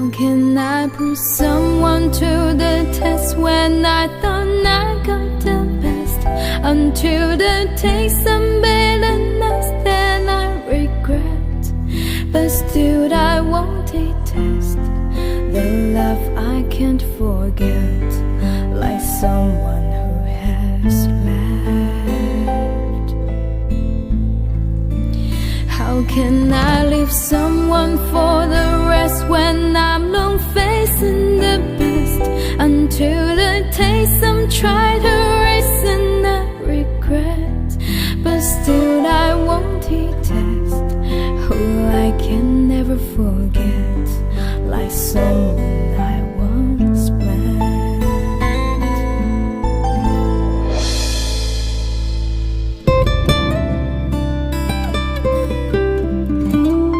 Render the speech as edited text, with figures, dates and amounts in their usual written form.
How can I put someone to the test when I thought I got the best? Until the taste of bitterness that I regret, but still I won't detest the love I can't forget, like someone who has left. How can I leave someone for the rest when I'm long facing the best? Until the taste I'm trying to erase and I regret, but still I won't detest who I can never forget, like someone